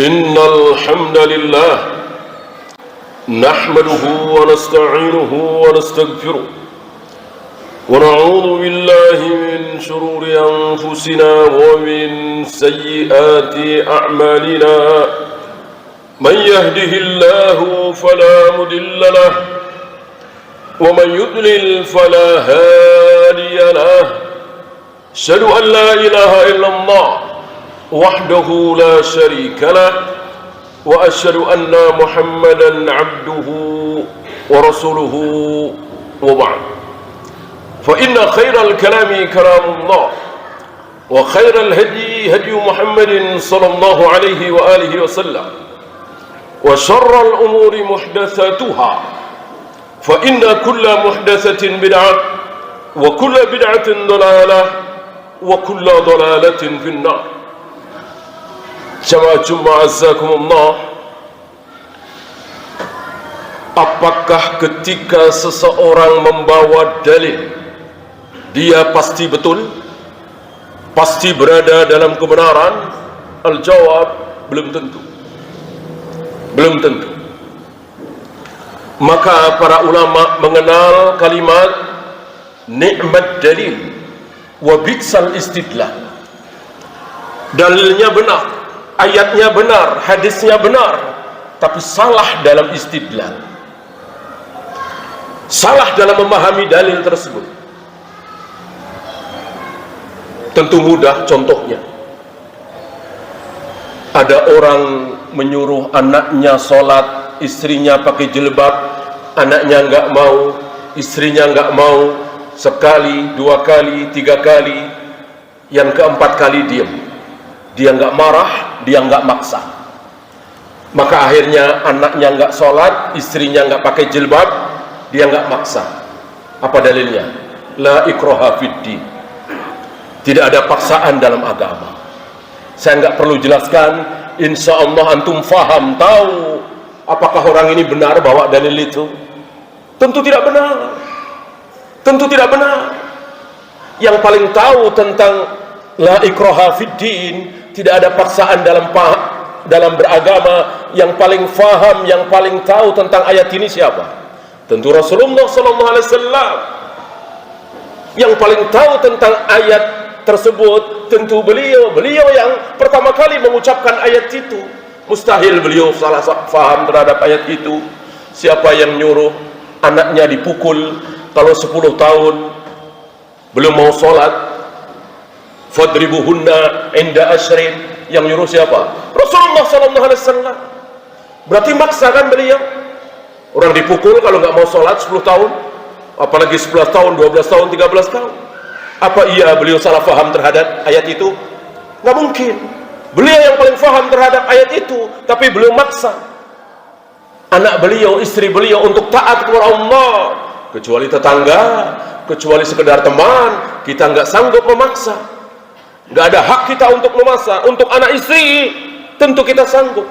إن الحمد لله نحمده ونستعينه ونستغفره ونعوذ بالله من شرور أنفسنا ومن سيئات أعمالنا من يهده الله فلا مضل له ومن يضلل فلا هادي له أشهد أن لا إله إلا الله وحده لا شريك له وأشهد أن محمدا عبده ورسوله وبعد فإن خير الكلام كلام الله وخير الهدي هدي محمد صلى الله عليه وآله وسلم وشر الأمور محدثاتها فإن كل محدثة بدعة وكل بدعة ضلالة وكل ضلالة في النار. Jamaah azakumullah, apakah ketika seseorang membawa dalil dia pasti betul, pasti berada dalam kebenaran? Al-jawab, belum tentu. Belum tentu. Maka para ulama mengenal kalimat ni'mat dalil wa bi'sal istidlal. Dalilnya benar, ayatnya benar, hadisnya benar, tapi salah dalam istidlal, salah dalam memahami dalil tersebut. Tentu mudah contohnya. Ada orang menyuruh anaknya sholat, istrinya pakai jilbab, anaknya enggak mau, istrinya enggak mau, sekali, dua kali, tiga kali, yang keempat kali diam. Dia enggak marah, dia enggak maksa. Maka akhirnya anaknya enggak sholat, istrinya enggak pakai jilbab, dia enggak maksa. Apa dalilnya? La ikraha fiddin. Tidak ada paksaan dalam agama. Saya enggak perlu jelaskan, insya Allah antum faham, tahu apakah orang ini benar bawa dalil itu. Tentu tidak benar. Tentu tidak benar. Yang paling tahu tentang la ikraha fiddin, tidak ada paksaan dalam beragama, yang paling faham, yang paling tahu tentang ayat ini siapa? Tentu Rasulullah SAW. Yang paling tahu tentang ayat tersebut tentu beliau yang pertama kali mengucapkan ayat itu. Mustahil beliau salah faham terhadap ayat itu. Siapa yang nyuruh anaknya dipukul kalau 10 tahun belum mau sholat? Fadribuhunna inda ashrin. Yang nyuruh siapa? Rasulullah SAW. Berarti maksa kan beliau? Orang dipukul kalau nggak mau sholat 10 tahun, apalagi 11 tahun, 12 tahun, 13 tahun. Apa iya beliau salah faham terhadap ayat itu? Nggak mungkin. Beliau yang paling faham terhadap ayat itu, tapi beliau maksa anak beliau, istri beliau untuk taat kepada Allah. Kecuali tetangga, kecuali sekedar teman, kita nggak sanggup memaksa. Nggak ada hak kita untuk memaksa. Untuk anak istri tentu kita sanggup.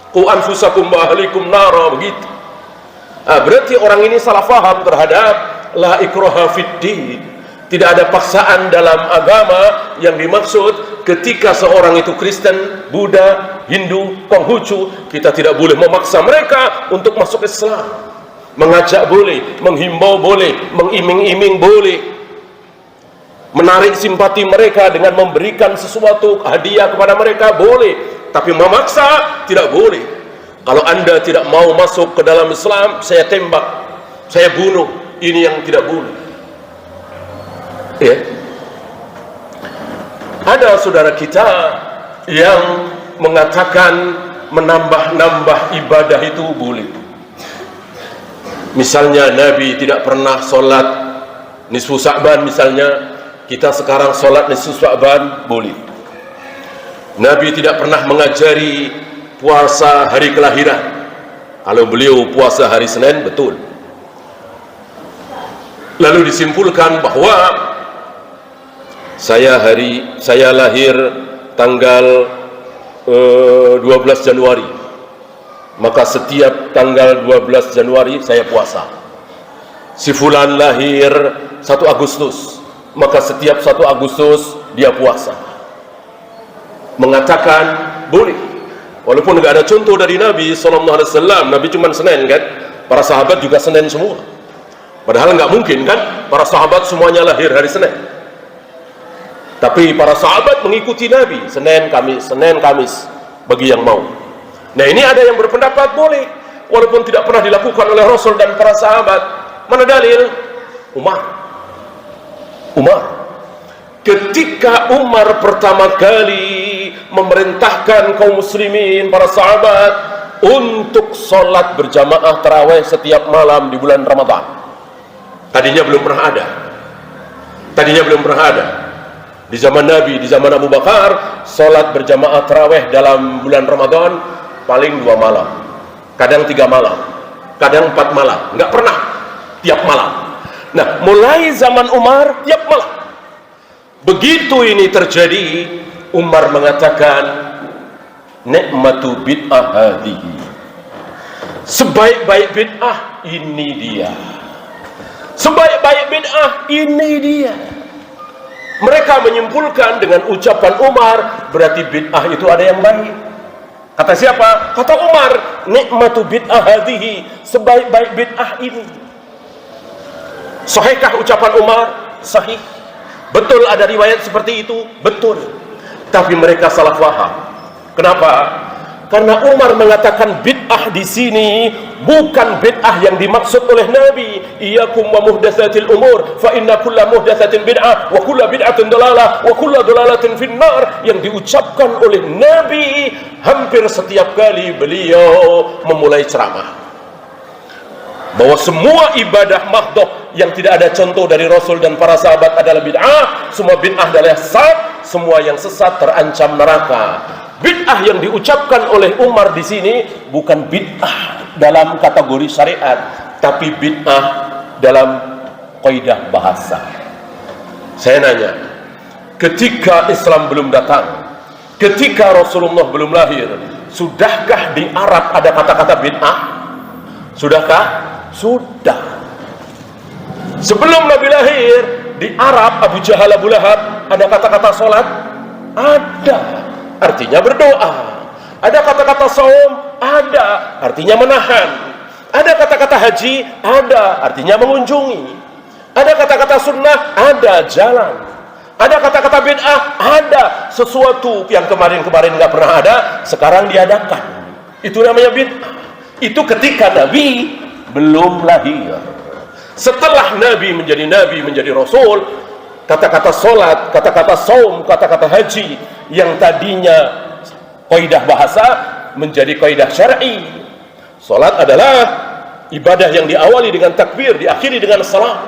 Qu anfusakum wa ahlikum nara, begitu. Nah, berarti orang ini salah faham terhadap la ikraha fiddin. Tidak ada paksaan dalam agama. Yang dimaksud ketika seorang itu Kristen, Buddha, Hindu, Konghucu, kita tidak boleh memaksa mereka untuk masuk Islam. Mengajak boleh, menghimbau boleh, mengiming-iming boleh, menarik simpati mereka dengan memberikan sesuatu hadiah kepada mereka boleh, tapi memaksa tidak boleh. Kalau Anda tidak mau masuk ke dalam Islam, saya tembak, saya bunuh. Ini yang tidak boleh. Ya. Ada saudara kita yang mengatakan menambah-nambah ibadah itu boleh. Misalnya Nabi tidak pernah sholat nisfu Sya'ban, misalnya kita sekarang sholat nisfu Sya'ban, boleh. Nabi tidak pernah mengajari puasa hari kelahiran. Kalau beliau puasa hari Senin, betul. Lalu disimpulkan bahwa saya lahir tanggal 12 Januari, maka setiap tanggal 12 Januari saya puasa. Si fulan lahir 1 Agustus, maka setiap 1 Agustus dia puasa. Mengatakan boleh, Walaupun nggak ada contoh dari Nabi SAW, Nabi cuma Senin kan, para sahabat juga Senin semua. Padahal nggak mungkin kan, para sahabat semuanya lahir hari Senin. Tapi para sahabat mengikuti Nabi, Senin, Kamis, bagi yang mau. Nah ini ada yang berpendapat boleh, walaupun tidak pernah dilakukan oleh Rasul dan para sahabat. Mana dalil? Umar. Ketika Umar pertama kali memerintahkan kaum muslimin, para sahabat, untuk sholat berjamaah tarawih setiap malam di bulan Ramadan. Tadinya belum pernah ada. Di zaman Nabi, di zaman Abu Bakar, sholat berjamaah tarawih dalam bulan Ramadan paling 2 malam, kadang 3 malam, kadang 4 malam, nggak pernah tiap malam. Nah, mulai zaman Umar tiap malam. Begitu ini terjadi, Umar mengatakan, nikmatu bid'ah hadihi, sebaik-baik bid'ah ini dia. Sebaik-baik bid'ah ini dia. Mereka menyimpulkan dengan ucapan Umar, berarti bid'ah itu ada yang baik. Kata siapa? Kata Umar, nikmatu bid'ah hadihi, sebaik-baik bid'ah ini. Sahihkah ucapan Umar? Sahih. Betul ada riwayat seperti itu? Betul. Tapi mereka salah paham. Kenapa? Karena Umar mengatakan bid'ah di sini bukan bid'ah yang dimaksud oleh Nabi. Iyyakum wa muhdatsatil umur, fa inna kulla muhdatsatin bid'ah wa kulla bid'atin dalalah wa kulla dalalatin finnar. Yang diucapkan oleh Nabi hampir setiap kali beliau memulai ceramah, bahwa semua ibadah mahdoh yang tidak ada contoh dari Rasul dan para sahabat adalah bid'ah. Semua bid'ah adalah sesat. Semua yang sesat terancam neraka. Bid'ah yang diucapkan oleh Umar di sini bukan bid'ah dalam kategori syariat, tapi bid'ah dalam kaidah bahasa. Saya nanya, ketika Islam belum datang, ketika Rasulullah belum lahir, sudahkah di Arab ada kata-kata bid'ah? Sudahkah? Sudah. Sebelum Nabi lahir, di Arab, Abu Jahal, Abu Lahab, ada kata-kata sholat? Ada, artinya berdoa. Ada kata-kata saum? Ada, artinya menahan. Ada kata-kata haji? Ada, artinya mengunjungi. Ada kata-kata sunnah? Ada, jalan. Ada kata-kata bid'ah? Ada, sesuatu yang kemarin-kemarin nggak pernah ada, sekarang diadakan. Itu namanya bid'ah. Itu ketika Nabi belum lahir. Setelah Nabi, menjadi Rasul, kata-kata solat, kata-kata saum, kata-kata haji yang tadinya kaidah bahasa menjadi kaidah syar'i. Solat adalah ibadah yang diawali dengan takbir, diakhiri dengan salam.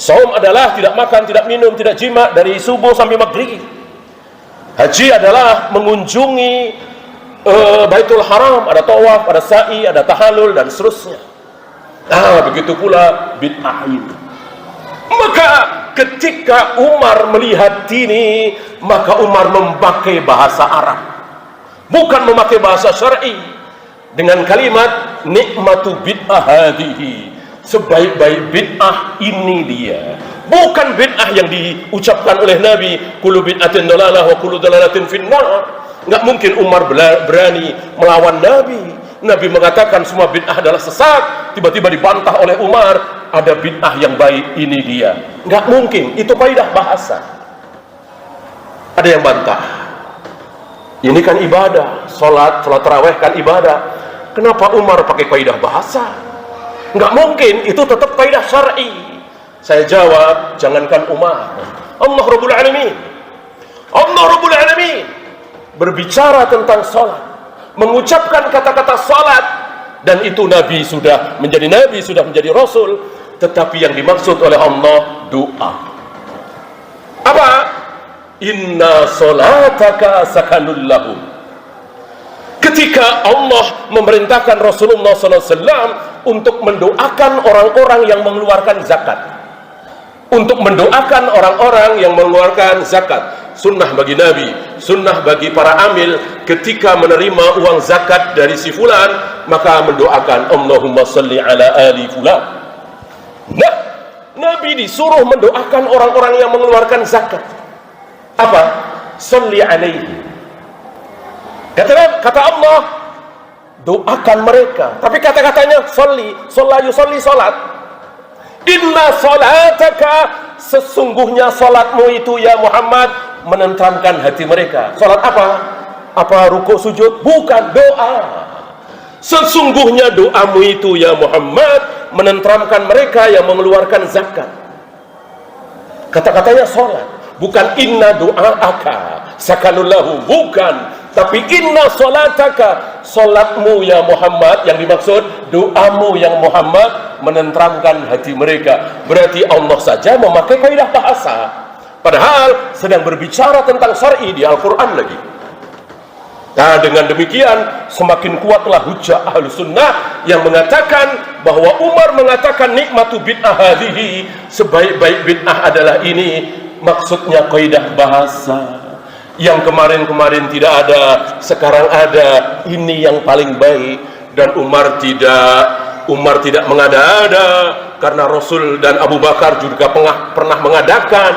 Saum adalah tidak makan, tidak minum, tidak jima dari subuh sampai maghrib. Haji adalah mengunjungi Baitul Haram, ada tawaf, ada sa'i, ada tahallul dan seterusnya. Nah, begitu pula bid'ah itu. Maka ketika Umar melihat ini, maka Umar memakai bahasa Arab, bukan memakai bahasa syar'i, dengan kalimat nikmatu bid'ah hadihi, sebaik-baik bid'ah ini dia. Bukan bid'ah yang diucapkan oleh Nabi, kullu bid'atin dalalah wa kullu dalalatin finnar. Nggak mungkin Umar berani melawan Nabi. Nabi mengatakan semua bid'ah adalah sesat, tiba-tiba dibantah oleh Umar, ada bid'ah yang baik, ini dia. Nggak mungkin, itu kaidah bahasa. Ada yang bantah, ini kan ibadah, sholat tarawih kan ibadah, kenapa Umar pakai kaidah bahasa? Nggak mungkin, itu tetap kaidah syar'i. Saya jawab, jangankan Umar, Allah Rabbul Alamin, Allah Rabbul Alamin berbicara tentang sholat, mengucapkan kata-kata salat, dan itu Nabi sudah menjadi Rasul, tetapi yang dimaksud oleh Allah doa. Apa? Inna salataka sakanul lahum. Ketika Allah memerintahkan Rasulullah SAW untuk mendoakan orang-orang yang mengeluarkan zakat, untuk mendoakan orang-orang yang mengeluarkan zakat. Sunnah bagi Nabi, sunnah bagi para amil, ketika menerima uang zakat dari si fulan, maka mendoakan Allahumma salli ala ali fulan. Nah, Nabi disuruh mendoakan orang-orang yang mengeluarkan zakat. Apa? Salli alaihi. Kata Nabi, kata Allah, doakan mereka. Tapi kata-katanya sholli, yusolli, salat. Inna salataka, sesungguhnya salatmu itu ya Muhammad menenteramkan hati mereka. Salat apa? Apa ruku sujud? Bukan, doa. Sesungguhnya doamu itu ya Muhammad menenteramkan mereka yang mengeluarkan zakat. Kata-katanya salat, bukan inna doa'aka sakanullahu, bukan, tapi inna salataka, salatmu ya Muhammad, yang dimaksud doamu yang Muhammad menenteramkan hati mereka. Berarti Allah saja memakai kaidah bahasa, padahal sedang berbicara tentang syar'i di Al-Quran lagi. Nah, dengan demikian semakin kuatlah hujjah Ahlus Sunnah yang mengatakan bahwa Umar mengatakan nikmatu bid'ah hadhihi, sebaik-baik bid'ah adalah ini. Maksudnya kaidah bahasa yang kemarin-kemarin tidak ada, sekarang ada. Ini yang paling baik. Dan Umar tidak mengada-ada, karena Rasul dan Abu Bakar juga pernah mengadakan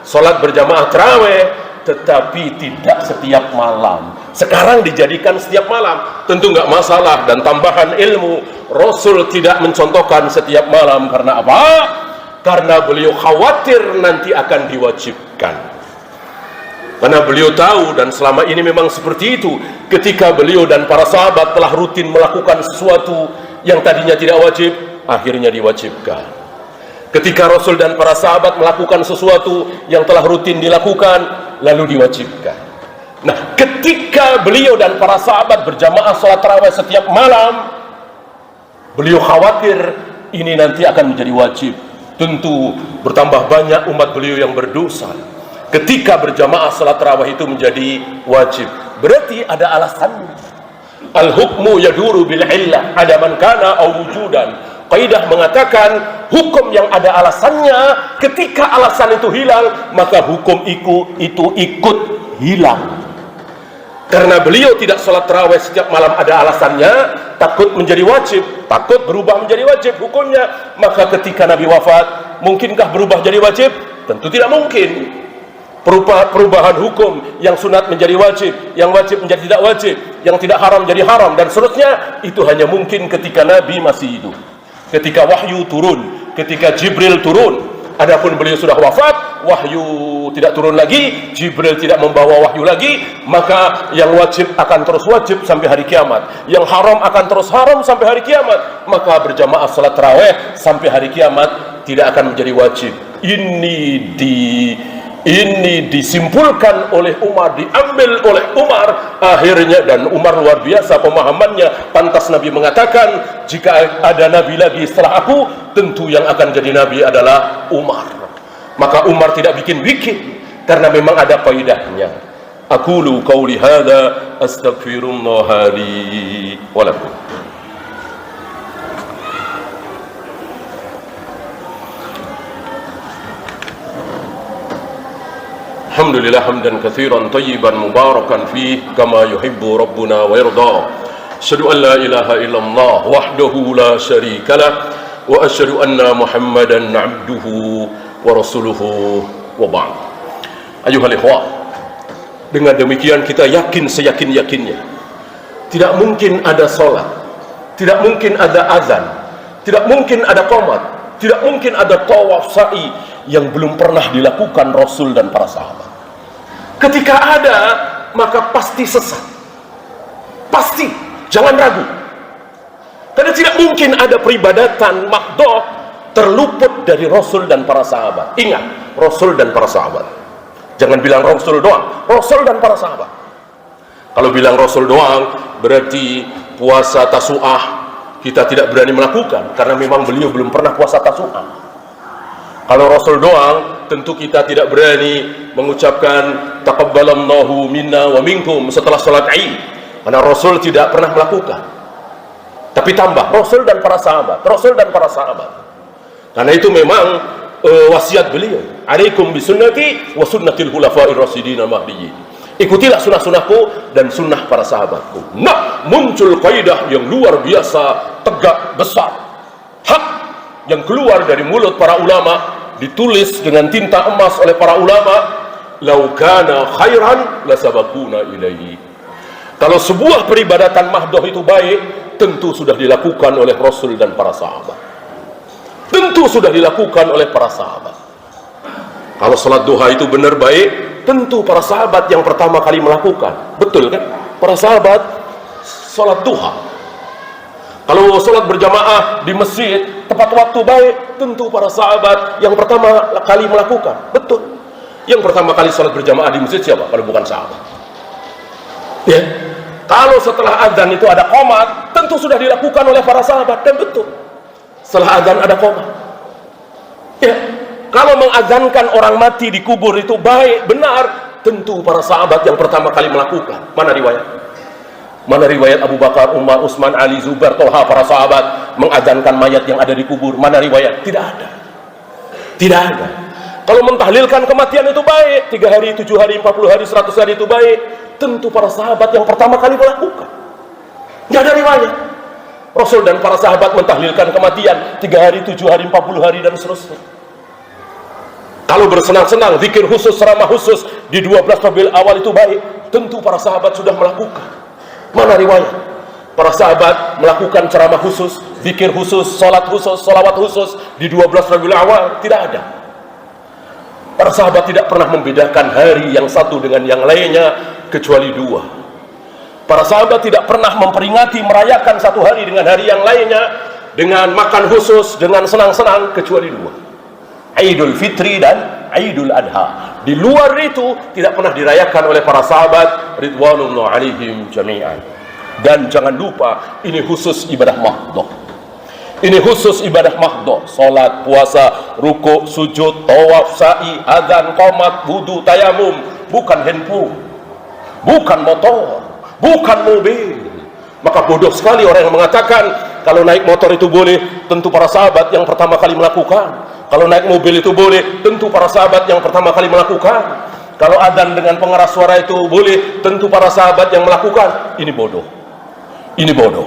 sholat berjamaah tarawih, tetapi tidak setiap malam. Sekarang dijadikan setiap malam, tentu nggak masalah. Dan tambahan ilmu, Rasul tidak mencontohkan setiap malam. Karena apa? Karena beliau khawatir nanti akan diwajibkan. Karena beliau tahu, dan selama ini memang seperti itu, ketika beliau dan para sahabat telah rutin melakukan sesuatu yang tadinya tidak wajib, akhirnya diwajibkan. Ketika Rasul dan para sahabat melakukan sesuatu yang telah rutin dilakukan, lalu diwajibkan. Nah, ketika beliau dan para sahabat berjamaah sholat tarawih setiap malam, beliau khawatir ini nanti akan menjadi wajib. Tentu bertambah banyak umat beliau yang berdosa ketika berjamaah sholat tarawih itu menjadi wajib. Berarti ada alasannya. Al-hukmu yaduru bil illah, ada man kana au wujudan. Kaidah mengatakan hukum yang ada alasannya, ketika alasan itu hilang, maka hukum itu ikut hilang. Karena beliau tidak sholat tarawih setiap malam ada alasannya, takut menjadi wajib, takut berubah menjadi wajib hukumnya. Maka ketika Nabi wafat, mungkinkah berubah jadi wajib? Tentu tidak mungkin. Perubahan hukum, yang sunat menjadi wajib, yang wajib menjadi tidak wajib, yang tidak haram menjadi haram, dan seterusnya, itu hanya mungkin ketika Nabi masih hidup, ketika wahyu turun, ketika Jibril turun. Adapun beliau sudah wafat, wahyu tidak turun lagi, Jibril tidak membawa wahyu lagi, maka yang wajib akan terus wajib sampai hari kiamat, yang haram akan terus haram sampai hari kiamat. Maka berjamaah salat tarawih sampai hari kiamat tidak akan menjadi wajib. Ini disimpulkan oleh Umar, diambil oleh Umar akhirnya, dan Umar luar biasa pemahamannya. Pantas Nabi mengatakan, jika ada Nabi lagi setelah aku, tentu yang akan jadi Nabi adalah Umar. Maka Umar tidak bikin-bikin, karena memang ada faedahnya. Aqulu qauli hadza astaghfirullah li wa lakum. Alhamdulillah hamdan katsiran tayyiban mubarakan fih kama yuhibbu rabbuna wa yarda. Asyhadu an la ilaha illallah wahdahu la syarikalah wa asyhadu anna Muhammadan abduhu wa rasuluhu wa ba'd. Ayuhal ikhwah, dengan demikian kita yakin seyakin-yakinnya, tidak mungkin ada salat, tidak mungkin ada azan, tidak mungkin ada qomat, tidak mungkin ada tawaf sa'i yang belum pernah dilakukan Rasul dan para sahabat. Ketika ada, maka pasti sesat. Pasti, jangan ragu. Karena tidak mungkin ada peribadatan mahdhah terluput dari Rasul dan para sahabat. Ingat, Rasul dan para sahabat. Jangan bilang Rasul doang, Rasul dan para sahabat. Kalau bilang Rasul doang, berarti puasa Tasu'ah kita tidak berani melakukan, karena memang beliau belum pernah puasa Tasu'ah. Kalau Rasul doang, tentu kita tidak berani mengucapkan taqabbalallahu minna wa minkum setelah sholat Id, karena Rasul tidak pernah melakukan. Tapi tambah Rasul dan para sahabat, Rasul dan para sahabat. Karena itu memang wasiat beliau, alaikum bisunnati wa sunnatil khulafa'ir rasyidin al-mahdiyyin. Ikutilah sunnah-sunnahku dan sunnah para sahabatku. Nah, muncul kaidah yang luar biasa, tegak, besar, hak yang keluar dari mulut para ulama, ditulis dengan tinta emas oleh para ulama, lau kana khairan lasabaquna ilaihi. Kalau sebuah peribadatan mahdoh itu baik, tentu sudah dilakukan oleh Rasul dan para sahabat. Tentu sudah dilakukan oleh para sahabat. Kalau salat duha itu benar baik, tentu para sahabat yang pertama kali melakukan. Betul kan? Para sahabat salat duha. Kalau salat berjamaah di masjid tepat waktu baik, tentu para sahabat yang pertama kali melakukan. Betul. Yang pertama kali salat berjamaah di masjid siapa? Kalau bukan sahabat. Ya. Kalau setelah azan itu ada qomat, tentu sudah dilakukan oleh para sahabat, dan betul. Setelah azan ada qomat. Ya. Kalau mengazankan orang mati di kubur itu baik, benar, tentu para sahabat yang pertama kali melakukan. Mana riwayat? Mana riwayat Abu Bakar, Umar, Utsman, Ali, Zubair, Tolha, para sahabat mengazankan mayat yang ada di kubur? Mana riwayat? Tidak ada. Tidak ada. Kalau mentahlilkan kematian itu baik, 3 hari, 7 hari, 40 hari, 100 hari itu baik, tentu para sahabat yang pertama kali melakukan. Tidak ada riwayat Rasul dan para sahabat mentahlilkan kematian 3 hari, 7 hari, 40 hari, dan seterusnya. Kalau bersenang-senang, zikir khusus, ceramah khusus di 12 Rabiul Awal itu baik, tentu para sahabat sudah melakukan. Mana riwayat para sahabat melakukan ceramah khusus, zikir khusus, salat khusus, salawat khusus di 12 Rabiul Awal? Tidak ada. Para sahabat tidak pernah membedakan hari yang satu dengan yang lainnya kecuali 2. Para sahabat tidak pernah memperingati, merayakan satu hari dengan hari yang lainnya dengan makan khusus, dengan senang-senang, kecuali 2. Idul Fitri dan Idul Adha. Di luar itu tidak pernah dirayakan oleh para sahabat ridwanullah alaihim jami'an. Dan jangan lupa, ini khusus ibadah mahdoh. Ini khusus ibadah mahdoh. Salat, puasa, ruku, sujud, tawaf, sa'i, adzan, qomat, wudu, tayamum. Bukan handphone, bukan motor, bukan mobil. Maka bodoh sekali orang yang mengatakan kalau naik motor itu boleh, tentu para sahabat yang pertama kali melakukan. Kalau naik mobil itu boleh, tentu para sahabat yang pertama kali melakukan. Kalau adzan dengan pengeras suara itu boleh, tentu para sahabat yang melakukan. Ini bodoh. Ini bodoh.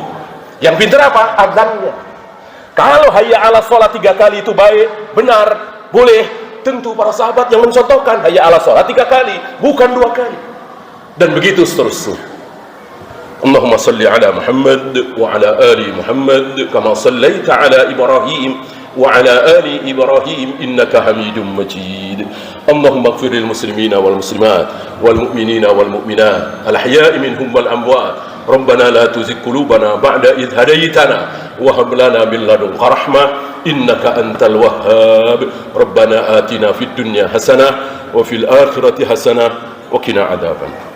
Yang pintar apa? Adzannya. Kalau hayya ala sholat 3 kali itu baik, benar, boleh, tentu para sahabat yang mencontohkan hayya ala sholat 3 kali, bukan 2 kali. Dan begitu seterusnya. Allahumma salli ala Muhammad wa ala ali Muhammad kama sallaita ala Ibrahim وعلى آل إبراهيم إنك حميد مجيد اللهم اغفر للمسلمين والمسلمات والمؤمنين والمؤمنات الأحياء منهم والأموات ربنا لا تزغ قلوبنا بعد إذ هديتنا وهب لنا من لدنك رحمة إنك أنت الوهاب ربنا آتنا في الدنيا حسنة وفي الآخرة حسنة وقنا عذاب النار